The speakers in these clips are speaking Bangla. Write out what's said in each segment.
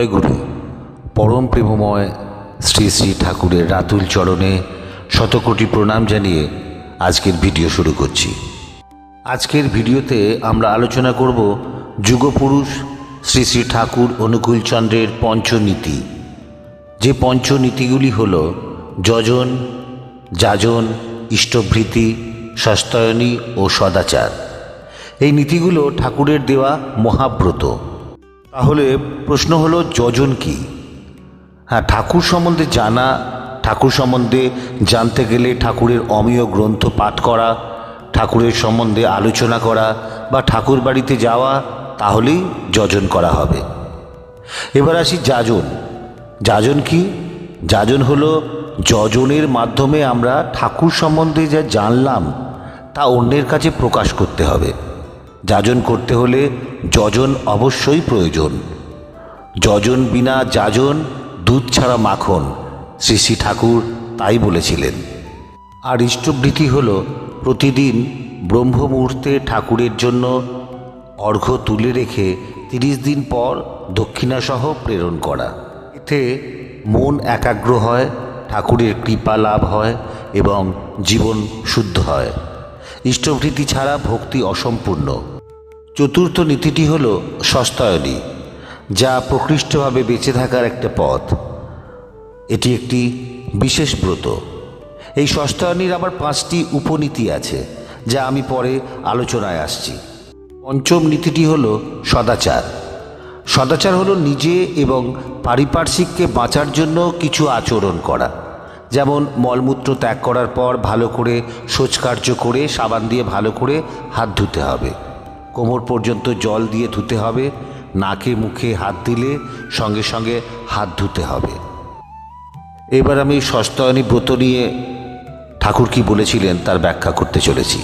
জয়গুরু পরম প্রেমময় শ্রী শ্রী ঠাকুরের রাতুল চরণে শতকোটি প্রণাম জানিয়ে আজকের ভিডিও শুরু করছি। আজকের ভিডিওতে আমরা আলোচনা করব যুগপুরুষ শ্রী শ্রী ঠাকুর অনুকূলচন্দ্রের পঞ্চনীতি। যে পঞ্চনীতিগুলি হল যজন, যাজন, ইষ্টভৃতি, সস্তায়নী ও সদাচার। এই নীতিগুলো ঠাকুরের দেওয়া মহাব্রত। তাহলে প্রশ্ন হলো যজন কি? ঠাকুর সম্বন্ধে জানা, ঠাকুর সম্বন্ধে জানতে গেলে ঠাকুরের অমেয় গ্রন্থ পাঠ করা, ঠাকুরের সম্বন্ধে আলোচনা করা বা ঠাকুর বাড়িতে যাওয়া, তাহলেই যজন করা হবে। এবার আসি যাজন। যাজন কি? যাজন হলো যজনের মাধ্যমে আমরা ঠাকুর সম্বন্ধে যা জানলাম তা অন্যের কাছে প্রকাশ করতে হবে। যাজন করতে হলে যজন অবশ্যই প্রয়োজন। যজন বিনা যাজন, দুধ ছাড়া মাখন, শ্রী শ্রী ঠাকুর তাই বলেছিলেন। আর ইষ্টভৃতি হল প্রতিদিন ব্রহ্ম মুহূর্তে ঠাকুরের জন্য অর্ঘ্য তুলে রেখে 30 দিন পর দক্ষিণাসহ প্রেরণ করা। এতে মন একাগ্র হয়, ঠাকুরের কৃপা লাভ হয় এবং জীবন শুদ্ধ হয়। ইষ্টভৃতি ছাড়া ভক্তি অসম্পূর্ণ। চতুর্থ নীতিটি হল সস্তায়নী, যা প্রকৃষ্টভাবে বেঁচে থাকার একটা পথ। এটি একটি বিশেষ ব্রত। এই সস্তায়নীর আবার 5টি উপনীতি আছে, যা আমি পরে আলোচনায় আসছি। পঞ্চম নীতিটি হল সদাচার। সদাচার হলো নিজে এবং পারিপার্শ্বিককে বাঁচার জন্য কিছু আচরণ করা। যেমন মলমূত্র ত্যাগ করার পর ভালো করে শৌচকার্য করে সাবান দিয়ে ভালো করে হাত ধুতে হবে, কোমর পর্যন্ত জল দিয়ে ধুতে হবে, নাকে মুখে হাত দিলে সঙ্গে সঙ্গে হাত ধুতে হবে। এবার আমি সস্তায়নী ব্রত নিয়ে ঠাকুর কি বলেছিলেন তার ব্যাখ্যা করতে চলেছি।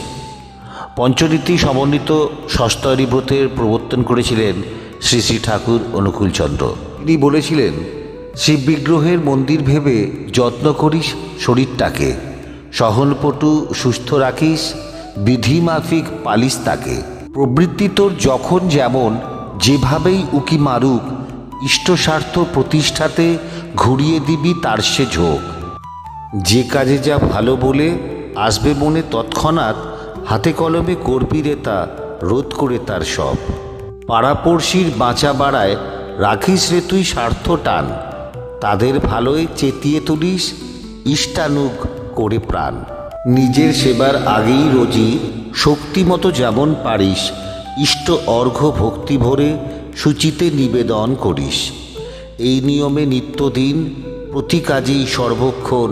পঞ্চনীতি সমন্বিত সস্তায়নী ব্রতের প্রবর্তন করেছিলেন শ্রী শ্রী ঠাকুর অনুকূলচন্দ্র। তিনি বলেছিলেন, শিব বিগ্রহের মন্দির ভেবে যত্ন করিস শরীরটাকে, সহনপটু সুস্থ রাখিস, বিধিমাফিক পালিস তাকে। প্রবৃত্তি তোর যখন যেমন যেভাবেই উকি মারুক, ইষ্টস্বার্থ প্রতিষ্ঠাতে ঘুরিয়ে দিবি তার সে ঝোঁক। যে কাজে যা ভালো বলে আসবে মনে তৎক্ষণাৎ, হাতে কলমে করবি রে তা, রোধ করে তার সব। পাড়াপড়শির বাঁচা বাড়ায় রাখিস রে তুই স্বার্থ টান, তাদের ভালোয় চেতিয়ে তুলিস ইষ্টানুগ করে প্রাণ। নিজের সেবার আগেই রোজি শক্তিমতো যেমন পারিস, ইষ্ট অর্ঘ্য ভক্তি ভরে সূচিতে নিবেদন করিস। এই নিয়মে নিত্যদিন প্রতি কাজেই সর্বক্ষণ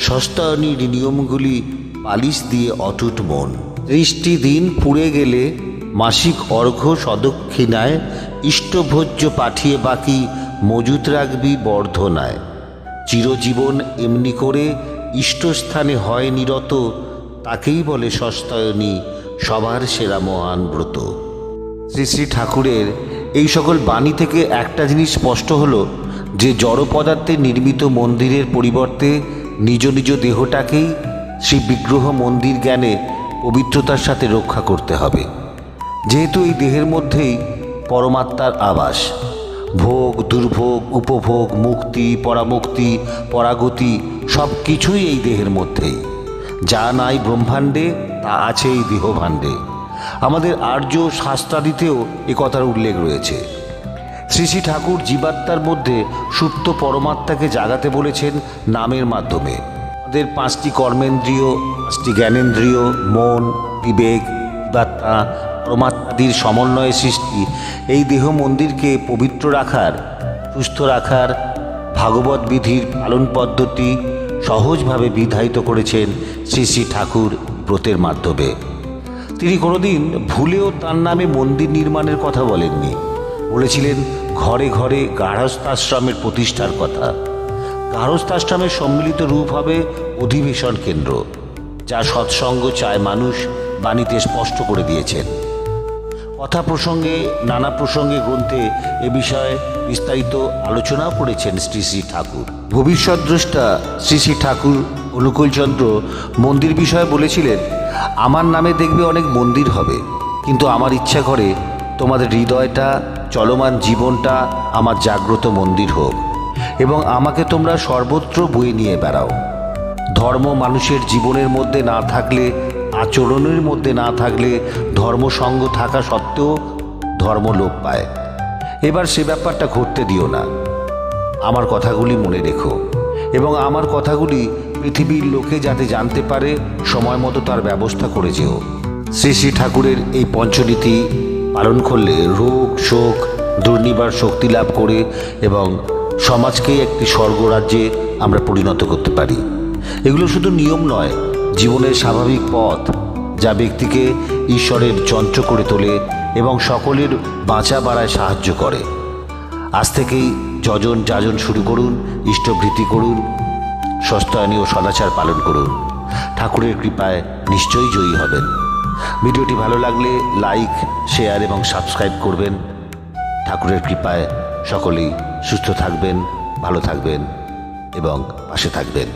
সস্তায়নীর নিয়মগুলি পালিশ দিয়ে অটুট মন। 30টি দিন পুড়ে গেলে মাসিক অর্ঘ্য সদক্ষিণায় ইষ্টভোজ্য পাঠিয়ে বাকি মজুত রাখবি বর্ধনায়। চিরজীবন এমনি করে ইষ্টস্থানে হয় নিরত, তাকেই বলে সস্তায়নী সবার সেরা মহান ব্রত। শ্রী শ্রী ঠাকুরের এই সকল বাণী থেকে একটা জিনিস স্পষ্ট হলো যে জড় পদার্থে নির্মিত মন্দিরের পরিবর্তে নিজ নিজ দেহটাকেই শ্রী বিগ্রহ মন্দির জ্ঞানে পবিত্রতার সাথে রক্ষা করতে হবে। যেহেতু এই দেহের মধ্যেই পরমাত্মার আবাস। ভোগ, দুর্ভোগ, উপভোগ, মুক্তি, পরামুক্তি, পরাগতি সব কিছুই এই দেহের মধ্যেই। যা নাই ব্রহ্মাণ্ডে তা আছে এই দেহভাণ্ডে। আমাদের আর্য শাস্ত্রাদিতেও এ কথার উল্লেখ রয়েছে। শ্রী শ্রী ঠাকুর জীবাত্মার মধ্যে সুপ্ত পরমাত্মাকে জাগাতে বলেছেন নামের মাধ্যমে। আমাদের 5টি কর্মেন্দ্রিয়, 5টি জ্ঞানেন্দ্রিয়, মন, বিবেক, জীবাত্মা, পরমাত্মাদির সমন্বয়ে সৃষ্টি এই দেহ মন্দিরকে পবিত্র রাখার, সুস্থ রাখার ভাগবত বিধির পালন পদ্ধতি সহজভাবে বিধায়িত করেছেন শ্রী শ্রী ঠাকুর ব্রতের মাধ্যমে। তিনি কোনোদিন ভুলেও তার নামে মন্দির নির্মাণের কথা বলেননি। বলেছিলেন ঘরে ঘরে গার্হস্থ্যাশ্রমের প্রতিষ্ঠার কথা। গার্হস্থ্যাশ্রমের সম্মিলিত রূপ হবে অধিবেশন কেন্দ্র, যা সৎসঙ্গ চায় মানুষ বাণীতে স্পষ্ট করে দিয়েছেন। কথা প্রসঙ্গে, নানা প্রসঙ্গে গ্রন্থে এ বিষয়ে বিস্তারিত আলোচনাও করেছেন শ্রী শ্রী ঠাকুর। ভবিষ্যৎ দ্রষ্টা শ্রী শ্রী ঠাকুর অনুকূলচন্দ্র মন্দির বিষয়ে বলেছিলেন, আমার নামে দেখবে অনেক মন্দির হবে, কিন্তু আমার ইচ্ছা করে তোমাদের হৃদয়টা চলমান জীবনটা আমার জাগ্রত মন্দির হোক এবং আমাকে তোমরা সর্বত্র বয়ে নিয়ে বেড়াও। ধর্ম মানুষের জীবনের মধ্যে না থাকলে, আচরণের মধ্যে না থাকলে, ধর্মসঙ্গ থাকা সত্ত্বেও ধর্ম লোপ পায়। এবার সে ব্যাপারটা ঘটতে দিও না। আমার কথাগুলি মনে রেখো এবং আমার কথাগুলি পৃথিবীর লোকে যাতে জানতে পারে সময় মতো তার ব্যবস্থা করে যেও। শ্রী শ্রী ঠাকুরের এই পঞ্চনীতি পালন করলে রোগ শোক দুর্নিবার শক্তি লাভ করে এবং সমাজকে একটি স্বর্গরাজ্যে আমরা পরিণত করতে পারি। এগুলো শুধু নিয়ম নয়, জীবনের স্বাভাবিক পথ, যা ব্যক্তিকে ঈশ্বরের যন্ত্র করে তোলে এবং সকলের বাঁচা বাড়ায় সাহায্য করে। আজ থেকেই যজন যাজন শুরু করুন, ইষ্টভৃতি করুন, সস্তায়নীয় সদাচার পালন করুন। ঠাকুরের কৃপায় নিশ্চয়ই জয়ী হবেন। ভিডিওটি ভালো লাগলে লাইক, শেয়ার এবং সাবস্ক্রাইব করবেন। ঠাকুরের কৃপায় সকলেই সুস্থ থাকবেন, ভালো থাকবেন এবং পাশে থাকবেন।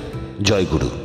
জয় গুরু।